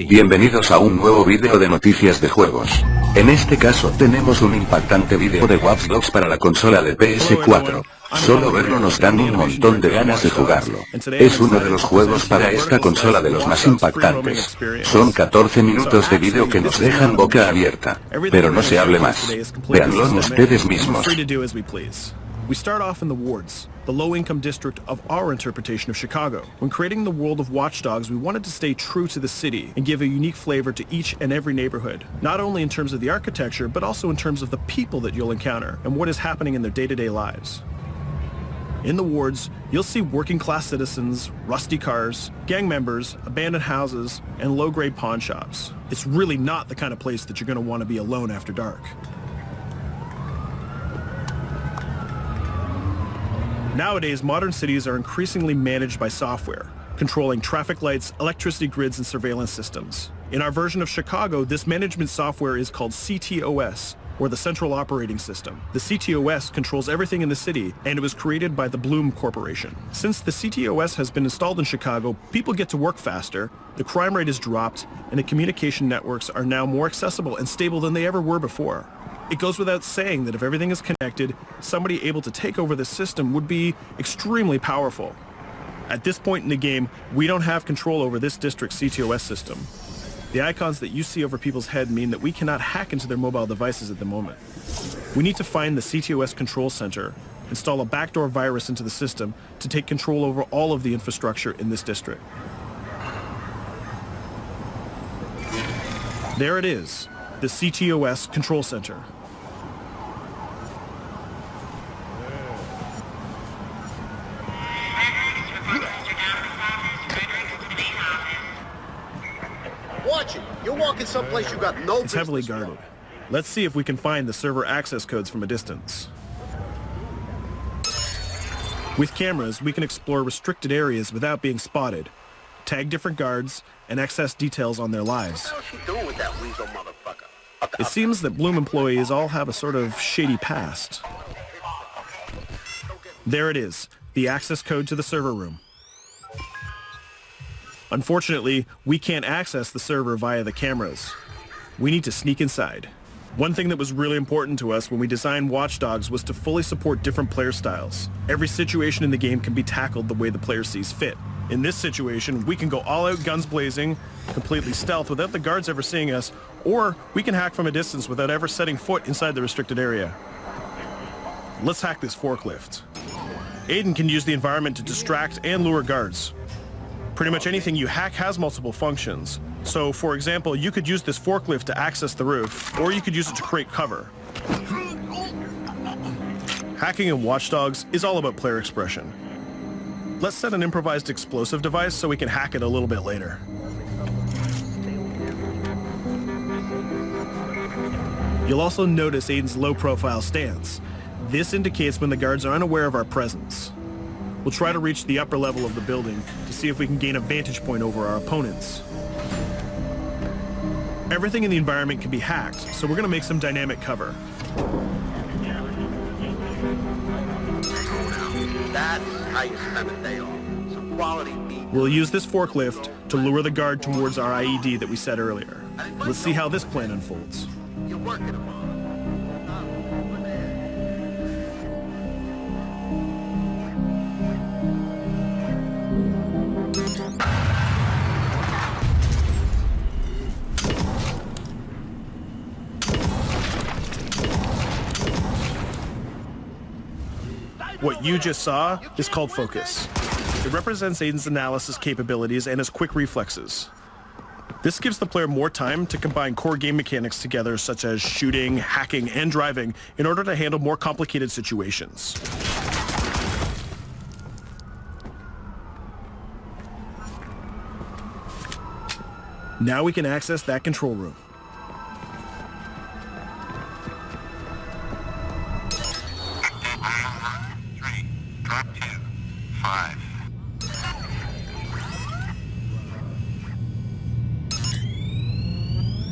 Bienvenidos a un nuevo vídeo de noticias de juegos. En este caso tenemos un impactante vídeo de Watch Dogs para la consola de PS4. Solo verlo nos dan un montón de ganas de jugarlo. Es uno de los juegos para esta consola de los más impactantes. Son 14 minutos de vídeo que nos dejan boca abierta. Pero no se hable más. Véanlo ustedes mismos. We start off in the wards, the low-income district of our interpretation of Chicago. When creating the world of Watch Dogs, we wanted to stay true to the city and give a unique flavor to each and every neighborhood, not only in terms of the architecture, but also in terms of the people that you'll encounter and what is happening in their day-to-day lives. In the wards, you'll see working-class citizens, rusty cars, gang members, abandoned houses, and low-grade pawn shops. It's really not the kind of place that you're going to want to be alone after dark. Nowadays, modern cities are increasingly managed by software, controlling traffic lights, electricity grids, and surveillance systems. In our version of Chicago, this management software is called CTOS, or the Central Operating System. The CTOS controls everything in the city, and it was created by the Bloom Corporation. Since the CTOS has been installed in Chicago, people get to work faster, the crime rate has dropped, and the communication networks are now more accessible and stable than they ever were before. It goes without saying that if everything is connected, somebody able to take over the system would be extremely powerful. At this point in the game, we don't have control over this district's CTOS system. The icons that you see over people's head mean that we cannot hack into their mobile devices at the moment. We need to find the CTOS control center, install a backdoor virus into the system to take control over all of the infrastructure in this district. There it is, the CTOS control center. Watch it. You're walking someplace you got no business. It's heavily guarded. Let's see if we can find the server access codes from a distance. With cameras, we can explore restricted areas without being spotted, tag different guards, and access details on their lives. What the hell is she doing with that weasel motherfucker? It seems that Bloom employees all have a sort of shady past. There it is, the access code to the server room. Unfortunately, we can't access the server via the cameras. We need to sneak inside. One thing that was really important to us when we designed Watch Dogs was to fully support different player styles. Every situation in the game can be tackled the way the player sees fit. In this situation, we can go all out guns blazing, completely stealth without the guards ever seeing us, or we can hack from a distance without ever setting foot inside the restricted area. Let's hack this forklift. Aiden can use the environment to distract and lure guards. Pretty much anything you hack has multiple functions. So, for example, you could use this forklift to access the roof, or you could use it to create cover. Hacking in Watch Dogs is all about player expression. Let's set an improvised explosive device so we can hack it a little bit later. You'll also notice Aiden's low-profile stance. This indicates when the guards are unaware of our presence. We'll try to reach the upper level of the building to see if we can gain a vantage point over our opponents. Everything in the environment can be hacked, so we're going to make some dynamic cover. That's how you spend a day off. Some quality meat. We'll use this forklift to lure the guard towards our IED that we set earlier. Let's see how this plan unfolds. You're working them on. What you just saw is called focus. It represents Aiden's analysis capabilities and his quick reflexes. This gives the player more time to combine core game mechanics together, such as shooting, hacking, and driving, in order to handle more complicated situations. Now we can access that control room.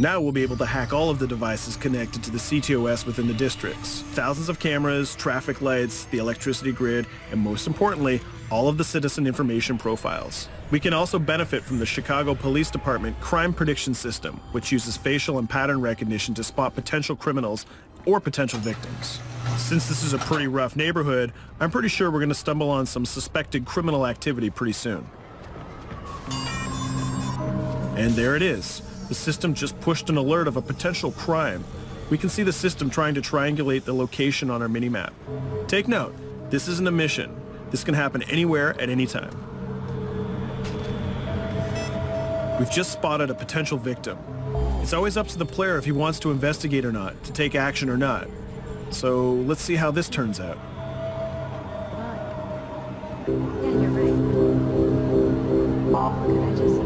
Now we'll be able to hack all of the devices connected to the CTOS within the districts. Thousands of cameras, traffic lights, the electricity grid, and most importantly, all of the citizen information profiles. We can also benefit from the Chicago Police Department Crime Prediction System, which uses facial and pattern recognition to spot potential criminals or potential victims. Since this is a pretty rough neighborhood, I'm pretty sure we're going to stumble on some suspected criminal activity pretty soon. And there it is. The system just pushed an alert of a potential crime. We can see the system trying to triangulate the location on our minimap. Take note, this isn't a mission. This can happen anywhere at any time. We've just spotted a potential victim. It's always up to the player if he wants to investigate or not, to take action or not. So let's see how this turns out. Yeah, you're right. Could I just...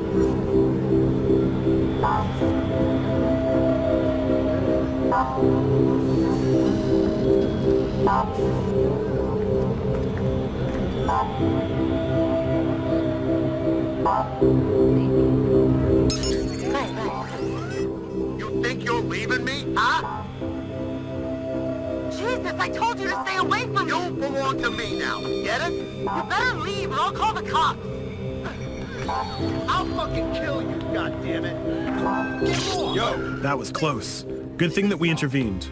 You think you're leaving me, huh? Jesus, I told you to stay away from me! You belong to me now, get it? You better leave or I'll call the cops! I'll fucking kill you, goddammit! Get off! Yo, that was close. Good thing that we intervened.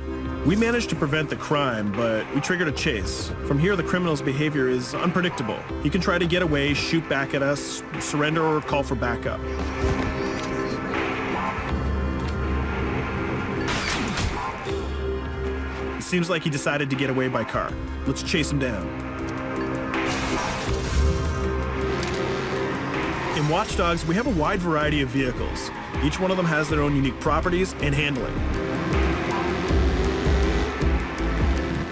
We managed to prevent the crime, but we triggered a chase. From here, the criminal's behavior is unpredictable. He can try to get away, shoot back at us, surrender, or call for backup. It seems like he decided to get away by car. Let's chase him down. In Watch Dogs, we have a wide variety of vehicles. Each one of them has their own unique properties and handling.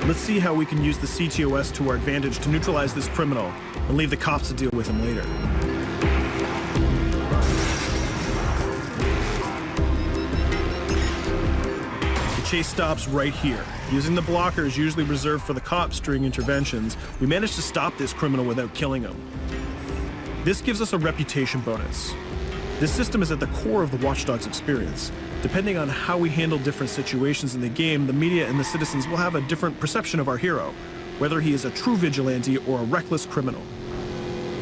Let's see how we can use the CTOS to our advantage to neutralize this criminal and leave the cops to deal with him later. The chase stops right here. Using the blockers usually reserved for the cops during interventions, we managed to stop this criminal without killing him. This gives us a reputation bonus. This system is at the core of the Watch Dogs experience. Depending on how we handle different situations in the game, the media and the citizens will have a different perception of our hero, whether he is a true vigilante or a reckless criminal.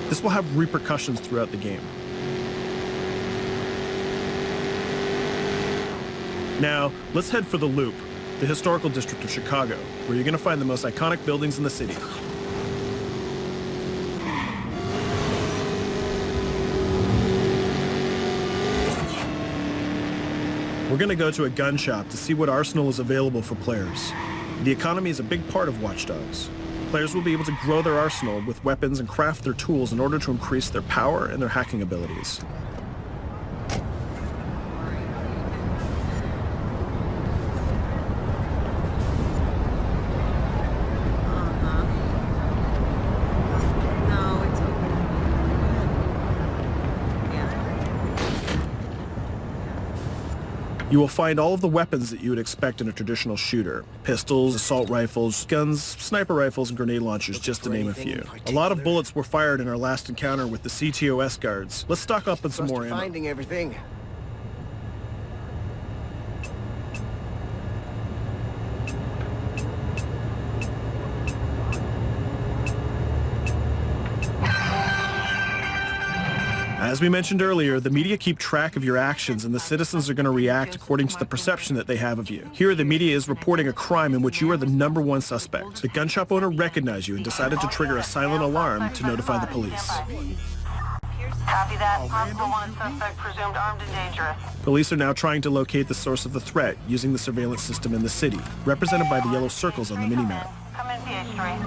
This will have repercussions throughout the game. Now, let's head for the Loop, the historical district of Chicago, where you're going to find the most iconic buildings in the city. We're going to go to a gun shop to see what arsenal is available for players. The economy is a big part of Watch Dogs. Players will be able to grow their arsenal with weapons and craft their tools in order to increase their power and their hacking abilities. You will find all of the weapons that you would expect in a traditional shooter. Pistols, assault rifles, guns, sniper rifles, and grenade launchers, just to name a few. A lot of bullets were fired in our last encounter with the CTOS guards. Let's stock up on some more ammo. Finding everything. As we mentioned earlier, the media keep track of your actions and the citizens are going to react according to the perception that they have of you. Here, the media is reporting a crime in which you are the #1 suspect. The gun shop owner recognized you and decided to trigger a silent alarm to notify the police. Copy that. Possible wanted suspect presumed armed and dangerous. Police are now trying to locate the source of the threat using the surveillance system in the city, represented by the yellow circles on the minimap. Come in, PH3.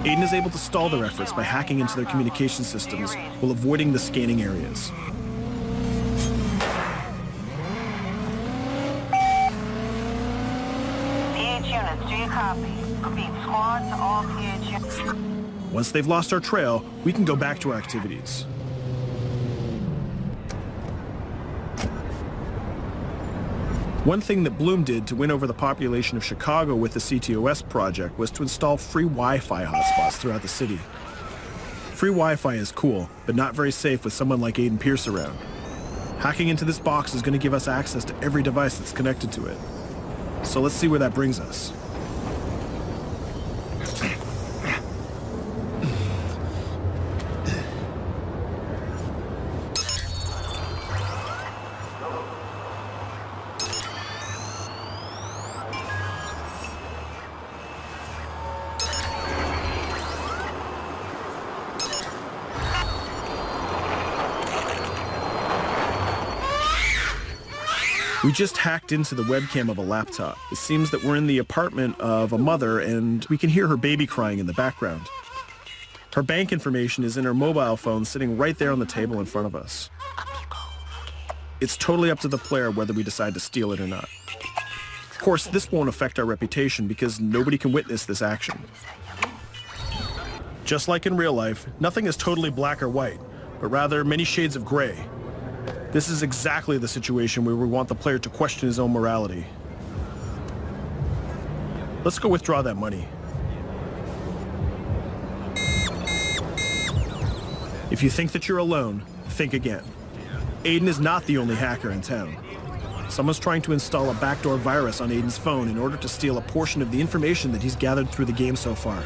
Aiden is able to stall their efforts by hacking into their communication systems while avoiding the scanning areas. PH units, do you copy? Repeat, squad to all PH units. Once they've lost our trail, we can go back to our activities. One thing that Bloom did to win over the population of Chicago with the CTOS project was to install free Wi-Fi hotspots throughout the city. Free Wi-Fi is cool, but not very safe with someone like Aiden Pierce around. Hacking into this box is going to give us access to every device that's connected to it. So let's see where that brings us. We just hacked into the webcam of a laptop. It seems that we're in the apartment of a mother and we can hear her baby crying in the background. Her bank information is in her mobile phone sitting right there on the table in front of us. It's totally up to the player whether we decide to steal it or not. Of course, this won't affect our reputation because nobody can witness this action. Just like in real life, nothing is totally black or white, but rather many shades of gray. This is exactly the situation where we want the player to question his own morality. Let's go withdraw that money. If you think that you're alone, think again. Aiden is not the only hacker in town. Someone's trying to install a backdoor virus on Aiden's phone in order to steal a portion of the information that he's gathered through the game so far.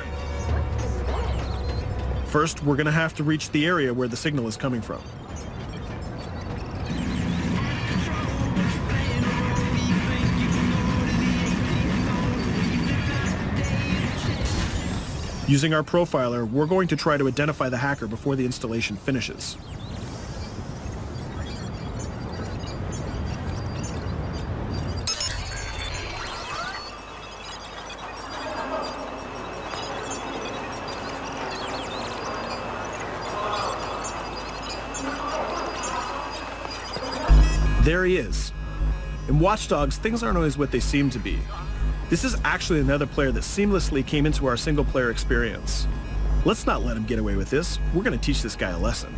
First, we're gonna have to reach the area where the signal is coming from. Using our profiler, we're going to try to identify the hacker before the installation finishes. There he is. In Watch Dogs, things aren't always what they seem to be. This is actually another player that seamlessly came into our single-player experience. Let's not let him get away with this. We're going to teach this guy a lesson.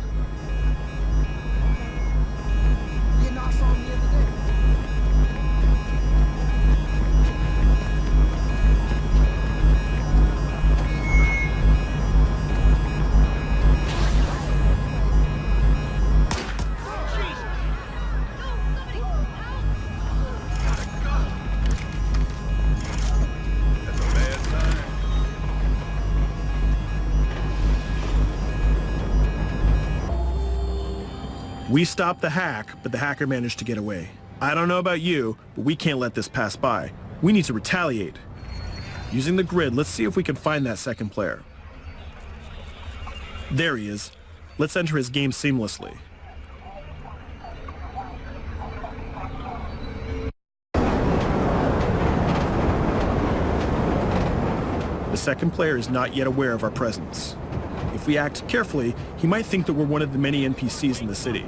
We stopped the hack, but the hacker managed to get away. I don't know about you, but we can't let this pass by. We need to retaliate. Using the grid, let's see if we can find that second player. There he is. Let's enter his game seamlessly. The second player is not yet aware of our presence. If we act carefully, he might think that we're one of the many NPCs in the city.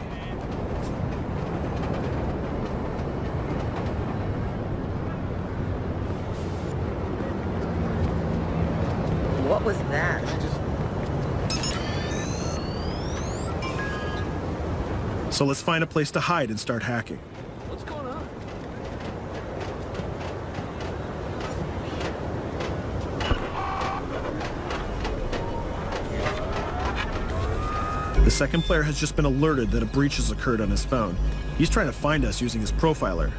What was that? So let's find a place to hide and start hacking. What's going on? The second player has just been alerted that a breach has occurred on his phone. He's trying to find us using his profiler.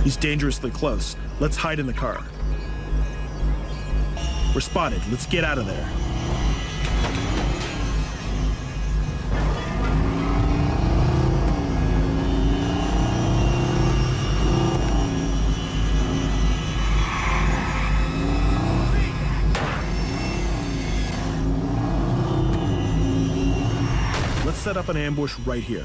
He's dangerously close. Let's hide in the car. We're spotted. Let's get out of there. Let's set up an ambush right here.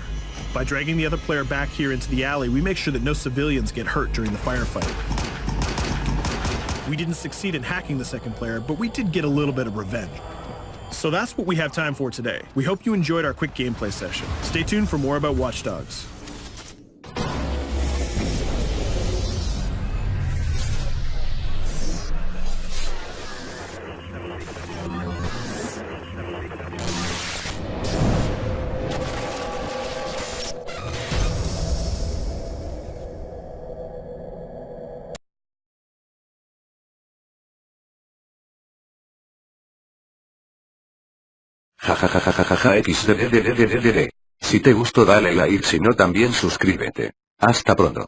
By dragging the other player back here into the alley, we make sure that no civilians get hurt during the firefight. We didn't succeed in hacking the second player, but we did get a little bit of revenge. So that's what we have time for today. We hope you enjoyed our quick gameplay session. Stay tuned for more about Watch Dogs. Jajajajajaja xdddddd. Si te gustó dale like, si no también suscríbete. Hasta pronto.